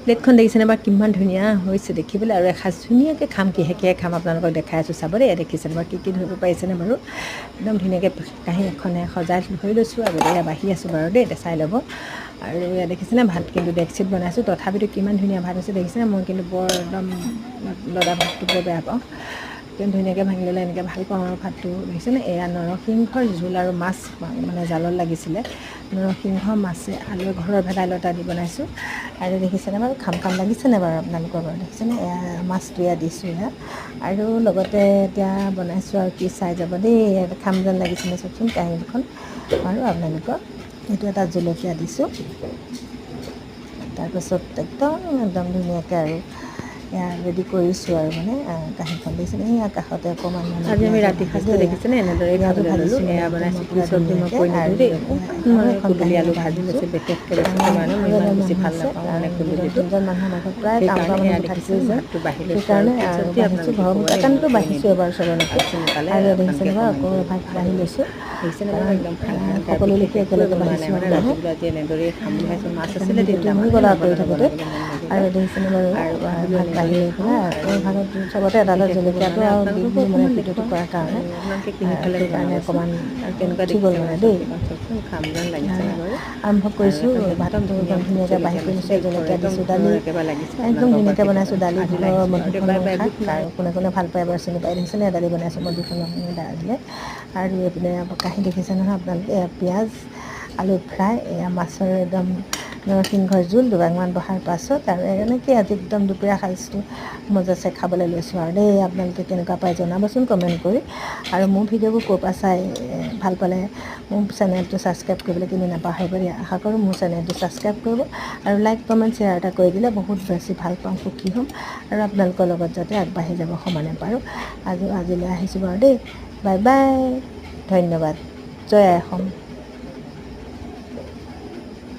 প্লেটখন দেখিছেনে বাৰু কিমান ধুনীয়া হৈছে দেখিবলৈ, আৰু এসাঁজ ধুনীয়াকৈ খাম। কিহে খাম আপোনালোকক দেখাই আছোঁ, চাব দেই। দেখিছেনে বাৰু কি ধৰিব পাৰিছেনে বাৰু? একদম ধুনীয়াকৈ কাঁহী এখনে সজাই ধৰি লৈছোঁ, আগতে বাঢ়ি আছোঁ বাৰু দেই, চাই ল'ব। আৰু ইয়াত দেখিছেনে ভাত কিন্তু ডেক্সিত বনাইছোঁ, তথাপিতো কিমান ধুনীয়া ভাত হৈছে দেখিছেনে। মই কিন্তু বৰ একদম লদা ভাতটো বৰ বেয়া পাওঁ, কিন্তু ধুনীয়াকৈ ভাঙি ল'লে এনেকৈ ভাল পাওঁ আৰু ভাতটো দেখিছেনে। এয়া নৰসিংহৰ জোল আৰু মাছ মানে জালত লাগিছিলে, নৰসিংহ মাছে আলু ঘৰৰ ভেদাইলতা দি বনাইছোঁ। আৰু দেখিছেনে বাৰু খাম লাগিছেনে বাৰু আপোনালোকৰ বাৰু দেখিছেনে। এয়া মাছটো এয়া দিছোঁ এয়া, আৰু লগতে এতিয়া বনাইছোঁ আৰু কি চাই যাব দেই। খাম যেন লাগিছেনে চাওকচোন কাঁহীখন আৰু আপোনালোকৰ এইটো এটা জলকীয়া দিছোঁ। তাৰপাছত একদম ধুনীয়াকৈ আৰু এয়া ৰেডি কৰিছোঁ আৰু মানে কাঁহীখন দেখিছেনে। এই কাষতে অকণমান মানে আজি আমি পিঁয়াজো ৰাতি ভাজি সাঁজটো দেই, দেখিছেনে এনেদৰেই পিঁয়াজো খাবলৈ ল'লোঁ। ভাজিছোঁ মানে এয়া একদম বনাইছোঁ পুৰি পূৰা চব্জি মই ধুনীয়াকৈ। কৈ নিদিওঁ আৰু দেই, আৰু মই এখন কুন্দুলি কাঁহী আলু ভাজি বাঢ়িছোঁ, লৈছোঁ, বিশেষকৈ বেছি কাৰণ সময় নহয়, মই ইমান এজনমান বেছি মানুহ ভাল আছে, নাপাওঁ মানে কাৰণ কুন্দুলিটো। তিনিজন মানুহ আমাৰ ঘৰত প্ৰায় কাম কৰা সেইকাৰণে মানুহ এয়া থাকেই দেখিছেনে যে, ভাতটো বাঢ়ি লৈছোঁ, আৰু সেইকাৰণে কি আৰু চব্জি বাঢ়িছোঁ। আপোনালোকে ঘৰৰ ক'ব দেই, মই কাৰণেতো কৈ বাঢ়িছোঁ নিদিওঁ। এবাৰ চবলৈকে। আৰু চিনি পালে আৰু আপোনালোকে দেখিছেনে বাৰু কমেণ্ট আকৌ কৰিব ভাত খালি বাঢ়ি হ'ব। লৈছোঁ, দেখিছেনে বাৰু কাৰণ একদম খানা বিশেষ সকলোলৈকে একোৱে একেলগে বনোৱা নাই বাঢ়িছোঁ মানে, আৰু ৰাতি মানে বোলো আজি এনেদৰেই খাম বুলি ভাবিছোঁ। মাছ সেইকাৰণে আছিলে ভিডিঅ'টো তিনিটামান, হৈ গ'ল আৰু কৰি থাকোঁতে। নবনাবলৈ মন নগ'লে। আৰু দেখিছেনে বাৰু আৰু ভাবিলোঁ ভাত বাঢ়ি এনেদৰেই লৈ খাওঁ, পেলাই আৰু আকৌ ভাগত চবতে এটা এটা বিশেষ একো বনোৱা জলকীয়াটো নাই, আৰু দি আপোনালোককো দিলোঁ মানে অকণমান ভিডিঅ'টো দেখুৱাওঁ। কৰাৰ কাৰণে। আৰু আপোনালোকে কিহে খালে সেইকাৰণে জনাবচোন, অকণমান আৰু কেনেকুৱা উঠি গ'ল দেখিছে মানে মোৰ দেই। চব্জিকণ চাওকচোন, খাম যেন লাগিছেনে বাৰু। আৰম্ভ আৰু কৰিছোঁ, একদম ভাতটো ধুনীয়া একদম ভোট ধুনীয়াকৈ বাঢ়ি জলকীয়া কৰি লৈছোঁ লৈছোঁ, দেই, জলকীয়া একদম দিছোঁ, দালি ঘৰৰ একেবাৰে লাগিছে, একদম আপোনালোকৰ ঘৰত ধুনীয়াকৈ বনাইছোঁ। কেইটামান দালি আধা দিলোঁ আহিছোঁ আৰু মধুসোলেং দেউবাৰে শাক, ভোক নাই। আৰু কোনে ভাল পায় বাৰু চিনি পাই দেখিছেনে। দালি বনাইছোঁ মধুসোলেং দিলে, আৰু এইপিনে কাঁহী দেখিছে নহয় আপোনালোকে। পিঁয়াজ আলু ফ্ৰাই, এয়া মাছৰ একদম নৰসিংহৰ জোল দুভাগমান বহাৰ পাছত, আৰু এনেকৈ আজি একদম দুপৰীয়া সাজটো মজাছে খাবলৈ লৈছোঁ আৰু দেই। আপোনালোকে কেনেকুৱা পাই জনাবচোন কমেণ্ট কৰি। আৰু মোৰ ভিডিঅ'বোৰ ক'ৰ পৰা চাই ভাল পালে মোৰ চেনেলটো ছাবস্ক্ৰাইব কৰিবলৈ কিন্তু নাপাহৰিব দেই। আশা কৰোঁ মোৰ চেনেলটো ছাবস্ক্ৰাইব কৰিব, আৰু লাইক কমেণ্ট শ্বেয়াৰ এটা কৰি দিলে বহুত বেছি ভাল পাওঁ, সুখী হ'ম, আৰু আপোনালোকৰ লগত যাতে আগবাঢ়ি যাব সমানে পাৰোঁ। আজিলৈ আহিছোঁ বাৰু দেই, বাই বাই, ধন্যবাদ, জয় আই অসম।